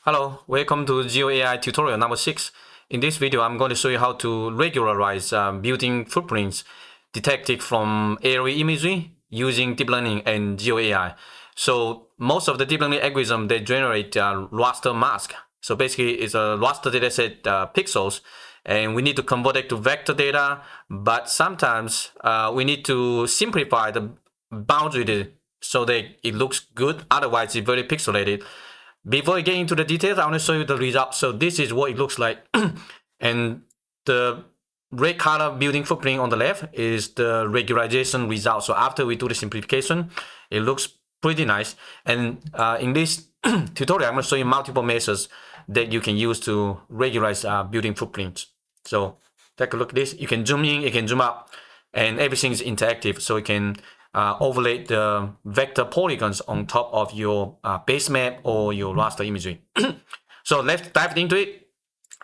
Hello, welcome to GeoAI tutorial number 6. In this video, I'm going to show you how to regularize building footprints detected from aerial imagery using deep learning and GeoAI. So most of the deep learning algorithm, they generate raster mask. So basically, it's a raster dataset pixels, and we need to convert it to vector data. But sometimes we need to simplify the boundary so that it looks good. Otherwise, it's very pixelated. Before I get into the details, I want to show you the result. So this is what it looks like. And the red color building footprint on the left is the regularization result. So after we do the simplification, it looks pretty nice. And in this tutorial, I'm going to show you multiple methods that you can use to regularize building footprints. So take a look at this. You can zoom in, you can zoom out, and everything is interactive. So you can overlay the vector polygons on top of your base map or your raster imagery. So let's dive into it.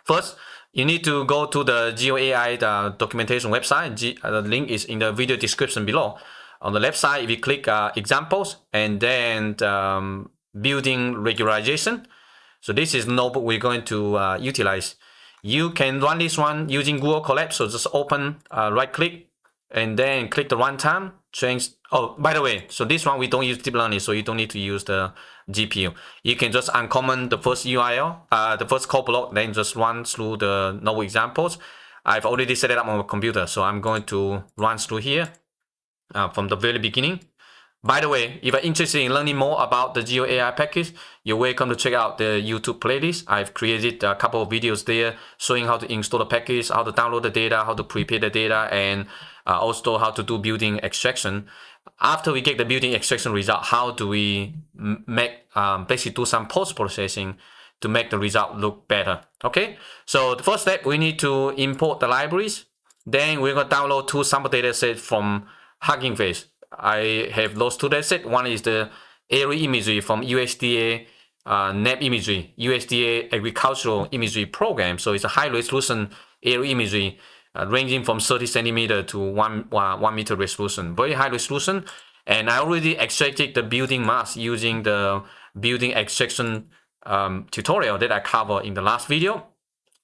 First, you need to go to the GeoAI documentation website. The link is in the video description below. On the left side, if you click examples and then building regularization. So this is the notebook we're going to utilize. You can run this one using Google Colab. So just open, right click, and then click the runtime, change. Oh, by the way, so this one we don't use deep learning, so you don't need to use the GPU. You can just uncomment the first URL, the first code block, then just run through the notebook examples. I've already set it up on my computer, so I'm going to run through here from the very beginning. By the way, if you're interested in learning more about the GeoAI package, you're welcome to check out the YouTube playlist. I've created a couple of videos there showing how to install the package, how to download the data, how to prepare the data, and also how to do building extraction. After we get the building extraction result, how do we make basically do some post-processing to make the result look better? Okay, so the first step, we need to import the libraries. Then we're going to download two sample data sets from Hugging Face. I have those two datasets. One is the aerial imagery from USDA NAP imagery, USDA agricultural imagery program. So it's a high resolution aerial imagery ranging from 30 centimeter to 1 meter resolution, very high resolution. And I already extracted the building mask using the building extraction tutorial that I covered in the last video.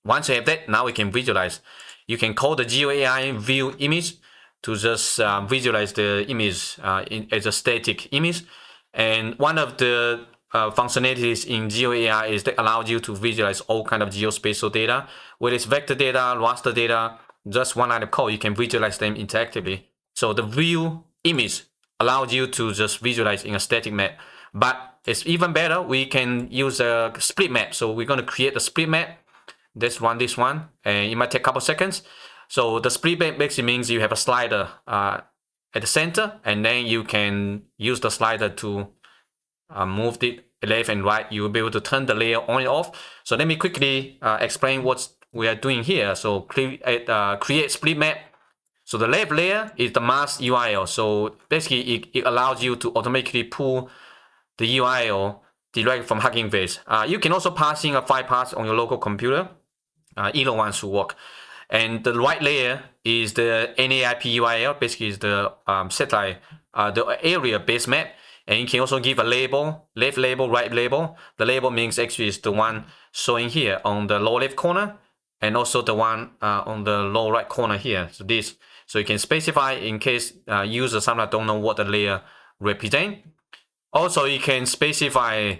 Once you have that, now we can visualize. You can call the GeoAI view image to just visualize the image as a static image. And one of the functionalities in GeoAI is that allows you to visualize all kind of geospatial data, whether it's vector data, raster data, just one line of code, you can visualize them interactively. So the view image allows you to just visualize in a static map. But it's even better, we can use a split map. So we're going to create a split map. Let's run this one, and it might take a couple seconds. So the split map basically means you have a slider at the center, and then you can use the slider to move it left and right. You will be able to turn the layer on and off. So let me quickly explain what we are doing here. So create split map. So the left layer is the mask URL. So basically it allows you to automatically pull the URL direct from Hugging Face. You can also pass in a file path on your local computer. Either one should work. And the right layer is the NAIP URL, basically is the satellite, the area base map. And you can also give a label, left label, right label. The label means actually is the one showing here on the lower left corner, and also the one on the lower right corner here. So this, so you can specify in case users sometimes don't know what the layer represent. Also, you can specify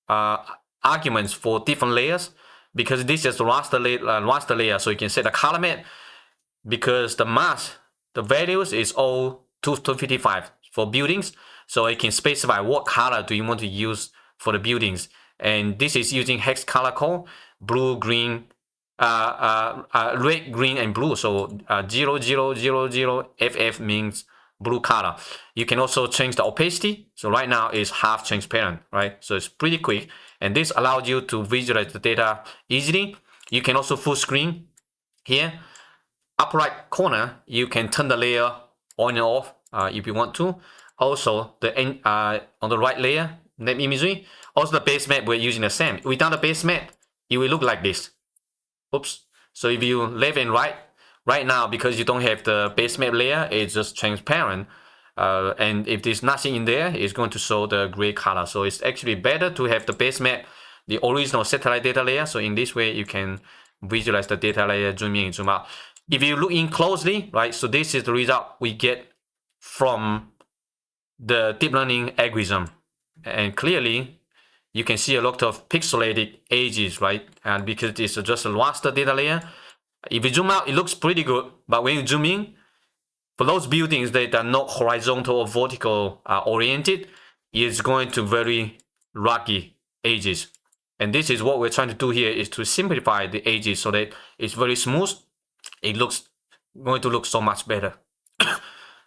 arguments for different layers, because this is the raster layer. So you can set a color map, because the mask, the values is all 255 for buildings. So you can specify what color do you want to use for the buildings. And this is using hex color code, blue, green, red, green, and blue. So 0000 FF means blue color. You can also change the opacity. So right now it's half transparent, right? So it's pretty quick. And this allows you to visualize the data easily. You can also full screen here. Upper right corner, you can turn the layer on and off if you want to. Also, on the right layer, map imagery. Also, the base map, we're using the same. Without the base map, it will look like this. Oops. So if you left and right now, because you don't have the base map layer, it's just transparent. And if there's nothing in there, it's going to show the gray color. So it's actually better to have the base map the original satellite data layer. So in this way, you can visualize the data layer, zoom in, zoom out. If you look in closely, right, so this is the result we get from the deep learning algorithm. And clearly, you can see a lot of pixelated edges, right? And because it's just a raster data layer. If you zoom out, it looks pretty good. But when you zoom in, for those buildings that are not horizontal or vertical oriented, it's going to very rocky edges. And this is what we're trying to do here, is to simplify the edges so that it's very smooth. It looks going to look so much better.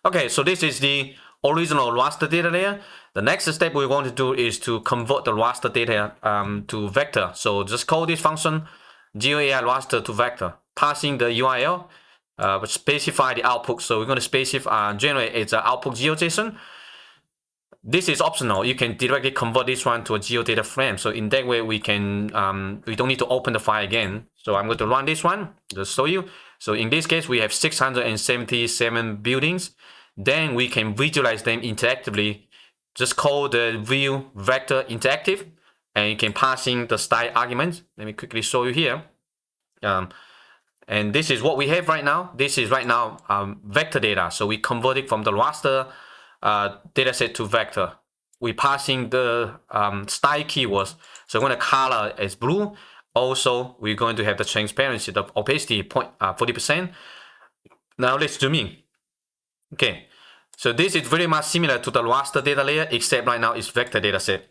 Okay, so this is the original raster data layer. The next step we want to do is to convert the raster data to vector. So just call this function GeoAI raster to vector, passing the URL, specify the output. So we're going to specify generate its output GeoJSON. This is optional. You can directly convert this one to a geodata frame. So in that way, we can we don't need to open the file again. So I'm going to run this one, just show you. So in this case, we have 677 buildings. Then we can visualize them interactively. Just call the view vector interactive, and you can pass in the style arguments. Let me quickly show you here. And this is what we have right now. This is right now vector data. So we convert it from the raster dataset to vector. We passing the style keywords. So we're going to color as blue. Also, we're going to have the transparency, the opacity 40%. Now let's zoom in. Okay, so this is very much similar to the raster data layer, except right now it's vector dataset.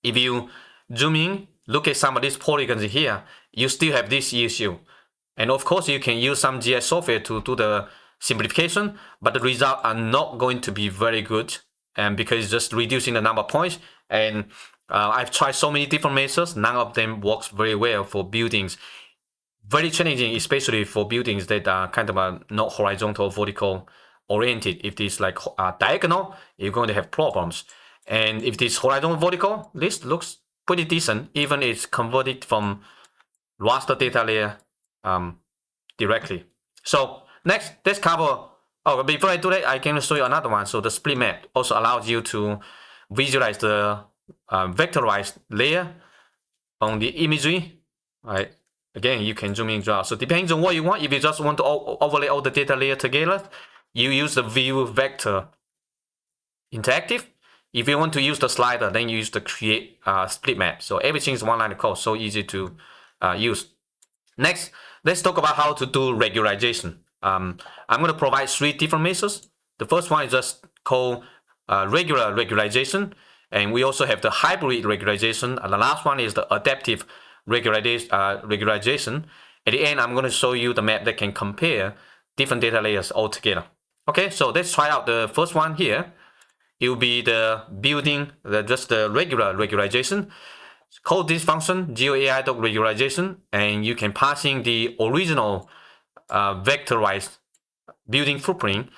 If you zoom in, look at some of these polygons here, you still have this issue. And of course, you can use some GIS software to do the simplification, but the results are not going to be very good, and because it's just reducing the number of points. And I've tried so many different methods, none of them works very well for buildings. Very challenging, especially for buildings that are kind of not horizontal, vertical oriented. If it's like diagonal, you're going to have problems. And if it's horizontal, vertical, this looks pretty decent, even it's converted from raster data layer directly. So next, let's cover. Oh, before I do that, I can show you another one. So the split map also allows you to visualize the vectorized layer on the imagery. Right. Again, you can zoom in, zoom out. So depends on what you want. If you just want to overlay all the data layer together, you use the view vector interactive. If you want to use the slider, then you use the create split map. So everything is one line of code, so easy to use. Next, let's talk about how to do regularization. I'm going to provide 3 different methods. The first one is just called regular regularization, and we also have the hybrid regularization, and the last one is the adaptive regularization. At the end, I'm going to show you the map that can compare different data layers all together. Okay, so let's try out the first one here. It will be the building, just the regular regularization. Call this function GeoAI.regularization, and you can pass in the original vectorized building footprint.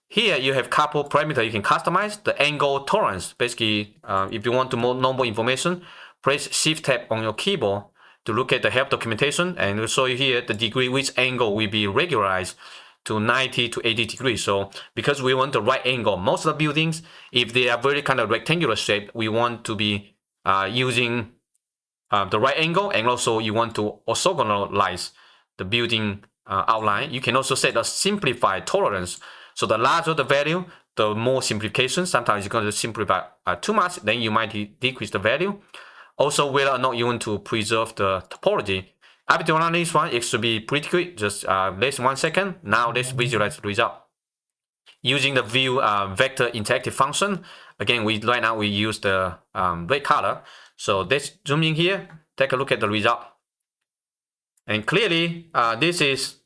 Here you have couple parameters you can customize. The angle tolerance, basically, if you want to know more information, press Shift Tab on your keyboard to look at the help documentation, and we'll show you here the degree which angle will be regularized to 90 to 80 degrees. So because we want the right angle, most of the buildings, if they are very kind of rectangular shape, we want to be using the right angle, and also you want to orthogonalize the building outline. You can also set a simplified tolerance. So the larger the value, the more simplification. Sometimes you're going to simplify too much, then you might decrease the value. Also, whether or not you want to preserve the topology. After run this one, it should be pretty quick, just less than 1 second. Now let's visualize the result. Using the view vector interactive function, again, right now we use the red color. So let's zoom in here, take a look at the result. And clearly, this is,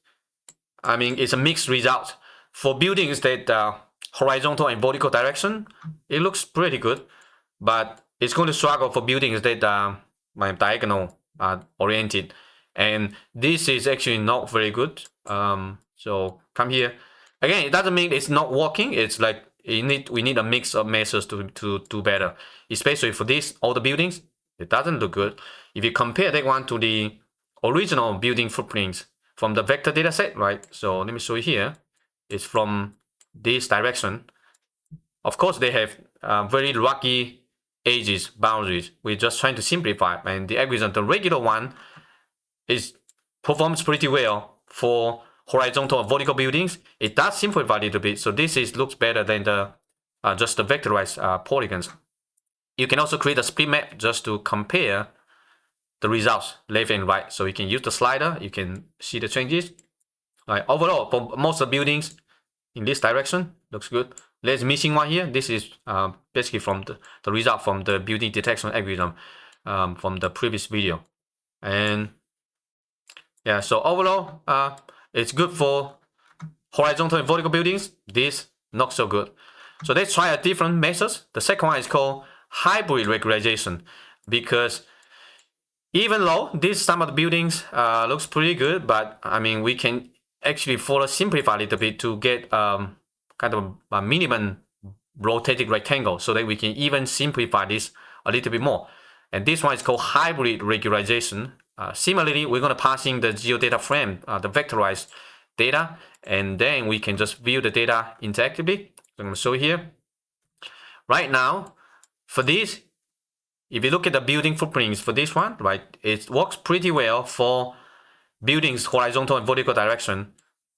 it's a mixed result. For buildings that horizontal and vertical direction, it looks pretty good, but it's going to struggle for buildings that are diagonal oriented. And this is actually not very good. So come here. Again, it doesn't mean it's not working. It's like we need a mix of methods to do better. Especially for this, all the buildings, it doesn't look good. If you compare that one to the original building footprints from the vector dataset, right? So let me show you here. It's from this direction. Of course, they have very rocky edges, boundaries. We're just trying to simplify, and the algorithm, the regular one, performs pretty well for horizontal and vertical buildings. It does simplify a little bit, so this looks better than the just the vectorized polygons. You can also create a split map just to compare the results left and right. So you can use the slider, you can see the changes. Overall, for most of the buildings in this direction, looks good. There's missing one here. This is basically from the result from the building detection algorithm from the previous video. And yeah, so overall, it's good for horizontal and vertical buildings. This not so good. So let's try a different methods. The second one is called hybrid regularization, because even though some of the buildings looks pretty good, but I mean we can actually further simplify a little bit to get kind of a minimum rotated rectangle, so that we can even simplify this a little bit more. And this one is called hybrid regularization. Similarly, we're going to pass in the geodata frame, the vectorized data, and then we can just view the data interactively. So I'm going to show here. Right now, for this, if you look at the building footprints for this one, right, it works pretty well for buildings horizontal and vertical direction,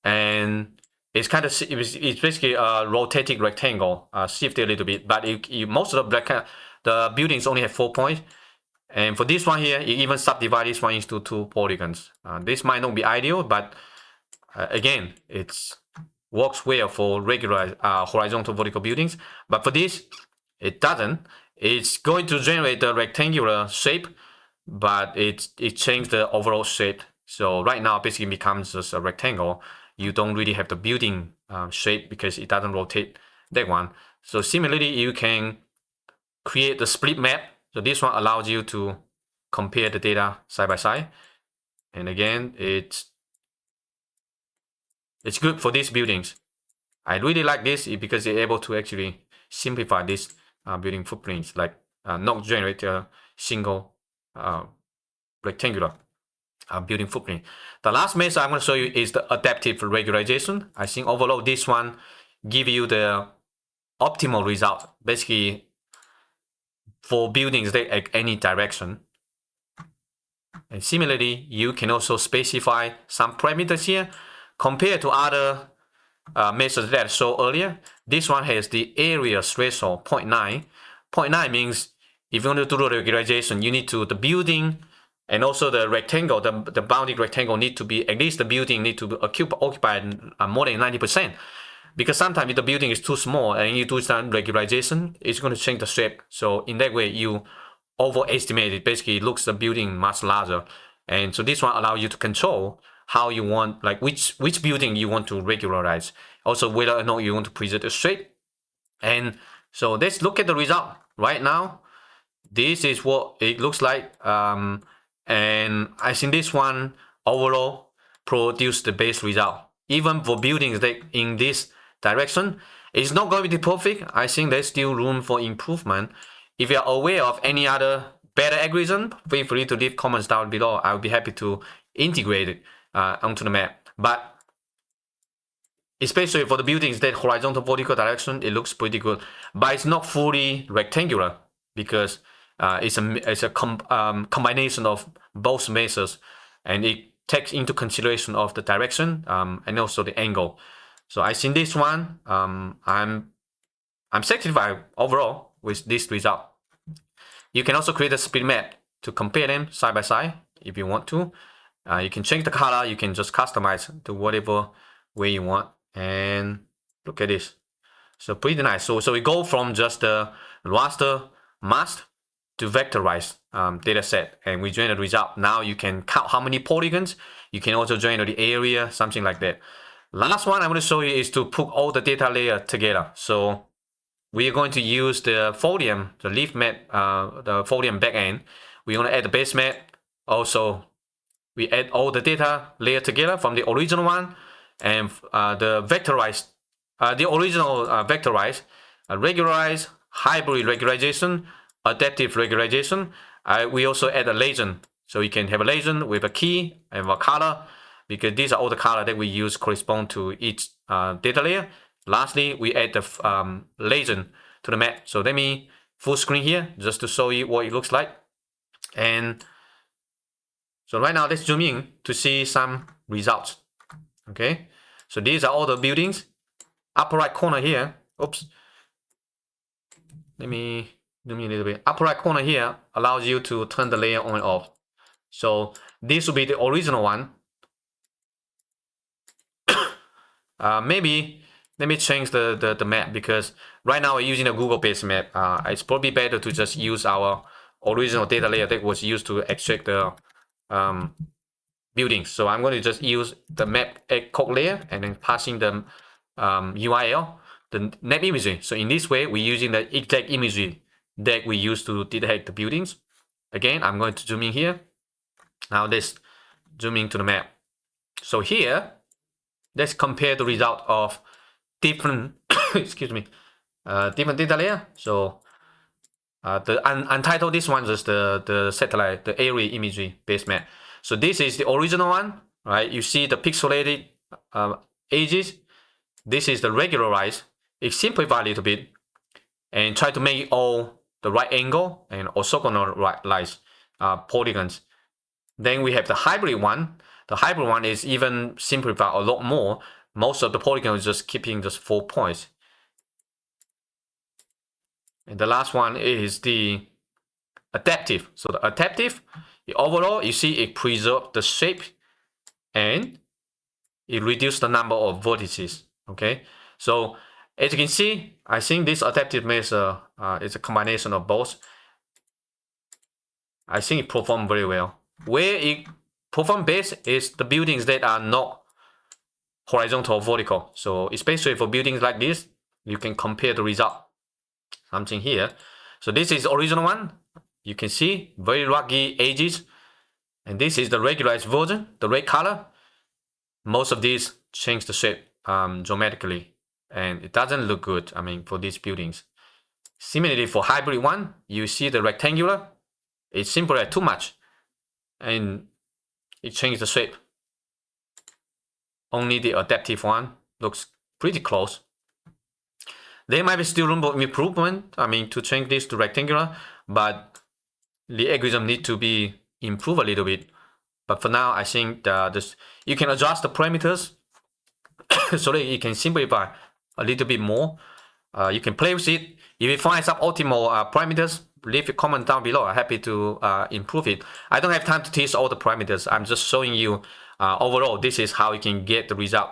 and it's kind of it's basically a rotating rectangle, shifted a little bit. But most of the buildings only have 4 points. And for this one here, you even subdivide this one into 2 polygons. This might not be ideal, but again, it works well for regular horizontal vertical buildings. But for this, it doesn't. It's going to generate the rectangular shape, but it changed the overall shape. So right now, basically becomes just a rectangle. You don't really have the building shape because it doesn't rotate that one. So similarly, you can create the split map. So this one allows you to compare the data side by side. And again, it's good for these buildings. I really like this because you're able to actually simplify this building footprints, like not generate a single rectangular building footprint. The last method I'm going to show you is the adaptive regularization. I think overall this one gives you the optimal result, basically for buildings that at any direction. And similarly, you can also specify some parameters here compared to other methods that I showed earlier. This one has the area threshold 0.9. 0.9 means if you want to do the regularization, you need to, the building and also the rectangle, the bounded rectangle need to be, at least the building need to occupy more than 90%. Because sometimes if the building is too small and you do some regularization, it's going to change the shape. So in that way, you overestimate it. Basically, it looks the building much larger. And so this one allows you to control how you want, like which building you want to regularize. Also, whether or not you want to preserve the shape. And so let's look at the result. Right now, this is what it looks like. And I think this one overall produced the best result. Even for buildings that in this direction, it's not going to be perfect. I think there's still room for improvement. If you are aware of any other better algorithm, feel free to leave comments down below. I'll be happy to integrate it onto the map. But especially for the buildings that horizontal vertical direction, it looks pretty good. But it's not fully rectangular because it's a combination of both methods, and it takes into consideration of the direction and also the angle. So I think this one, I'm satisfied overall with this result. You can also create a split map to compare them side by side if you want to. You can change the color. You can just customize to whatever way you want. And look at this. So pretty nice. So we go from just the raster mask to vectorized data set, and we generate the result. Now you can count how many polygons. You can also generate the area, something like that. Last one I'm going to show you is to put all the data layer together. So we are going to use the Folium, the leaf map, the Folium backend. We're going to add the base map. Also, we add all the data layer together from the original one, and the vectorized, the original vectorized, regularize, hybrid regularization, adaptive regularization. We also add a legend, so you can have a legend with a key and a color, because these are all the color that we use correspond to each data layer. Lastly, we add the legend to the map. So let me full screen here just to show you what it looks like. And so right now let's zoom in to see some results. Okay, so these are all the buildings. Upper right corner here, oops, let me zoom in a little bit. Upper right corner here allows you to turn the layer on and off. So this will be the original one. Maybe let me change the map, because right now we're using a Google-based map. It's probably better to just use our original data layer that was used to extract the buildings. So I'm going to just use the map code layer and then passing the URL, the map imagery. So in this way, we're using the exact imagery that we use to detect the buildings. Again, I'm going to zoom in here. Now let's zoom into the map. So here, let's compare the result of different excuse me, different data layer. So the untitled, this one is the satellite, the area imagery based map. So this is the original one, right? You see the pixelated edges. This is the regularize. It simplified a little bit and try to make it all the right angle and orthogonal polygons. Then we have the hybrid one. The hybrid one is even simplified a lot more. Most of the polygons just keeping just 4 points. And the last one is the adaptive. So the adaptive, overall, you see it preserves the shape and it reduces the number of vertices. Okay, so as you can see, I think this adaptive measure is a combination of both. I think it performed very well. Where it performs best is the buildings that are not horizontal or vertical. So especially for buildings like this, you can compare the result. Something here. So this is the original one. You can see very rocky edges. And this is the regularized version, the red color. Most of these change the shape geometrically. And it doesn't look good, I mean, for these buildings. Similarly, for hybrid one, you see the rectangular. It's simplified too much. And it changed the shape. Only the adaptive one looks pretty close. There might be still room for improvement, I mean, to change this to rectangular, but the algorithm need to be improved a little bit. But for now, I think you can adjust the parameters so that you can simplify a little bit more. You can play with it. If you find some optimal parameters, leave a comment down below. I'm happy to improve it. I don't have time to teach all the parameters. I'm just showing you overall, this is how you can get the result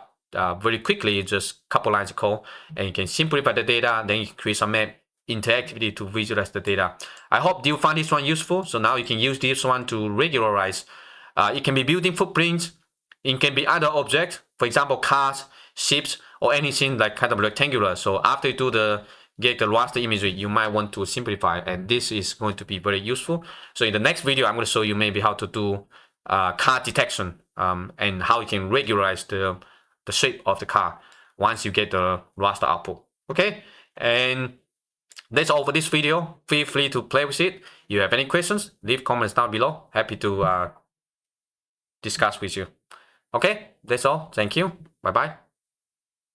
very quickly, just a couple lines of code, and you can simplify the data, then you can create some map interactivity to visualize the data. I hope you find this one useful. So now you can use this one to regularize. It can be building footprints. It can be other objects, for example, cars, ships, or anything like kind of rectangular. So after you get the raster imagery, you might want to simplify, and this is going to be very useful. So in the next video, I'm going to show you maybe how to do car detection and how you can regularize the shape of the car once you get the raster output. Okay, and that's all for this video. Feel free to play with it. If you have any questions, leave comments down below. Happy to discuss with you. Okay, that's all. Thank you. Bye bye.